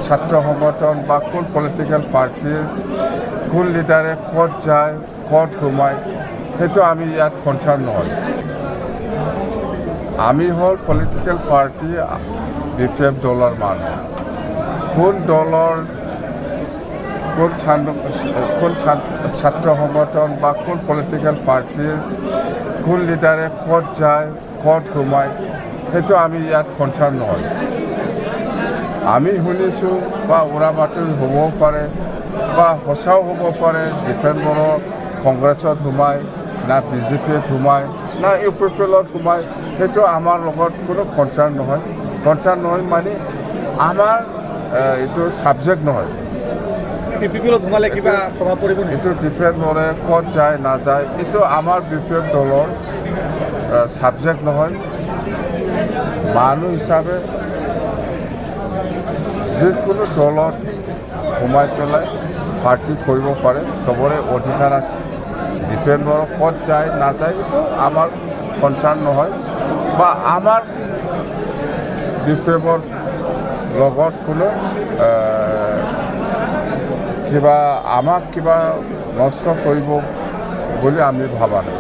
ছাত্ৰ সংগঠন বা কোন পলিটিক্যাল পাৰ্টিৰ কোন লিডাৰে ক'ত যায় ক'ত সোমায় সেইটো আমি ইয়াত কনচাৰ্ণ নহয়। আমি হ'ল পলিটিক্যাল পাৰ্টি BPF দলৰ মানুহ। কোন দলৰ কোন ছাত্ৰ সংগঠন বা কোন পলিটিক্যাল পাৰ্টিৰ কোন লিডাৰে ক'ত যায় ক'ত সোমায় সেইটো আমি ইয়াত কনচাৰ্ণ নহয়। আমি শুনিছোঁ বা উৰা বাতৰি হ'বও পাৰে বা সঁচাও হ'ব পাৰে ডিফেন্সৰ কংগ্ৰেছত সোমায় না BJPত সোমায় না UPPLত সোমায় সেইটো আমাৰ লগত কোনো কনচাৰ্ণ নহয়। কনচাৰ্ণ নহয় মানে আমাৰ এইটো ছাবজেক্ট নহয়। UPPLত সোমালে কিবা প্ৰভাৱ পৰিব নেকি? এইটো ডিফেন্সৰে ক'ত যায় নাযায় এইটো আমাৰ BPF দলৰ ছাবজেক্ট নহয়। মানুহ হিচাপে যিকোনো দলত সোমাই পেলাই পাৰ্টি কৰিব পাৰে, চবৰে অধিকাৰ আছে। ডিফেন্সৰ ক'ত যায় নাযায় এইটো আমাৰ কনচাৰ্ণ নহয় বা আমাৰ BPFৰ লগত কোনো আমাক কিবা নষ্ট কৰিব বুলি আমি ভাবা নাই।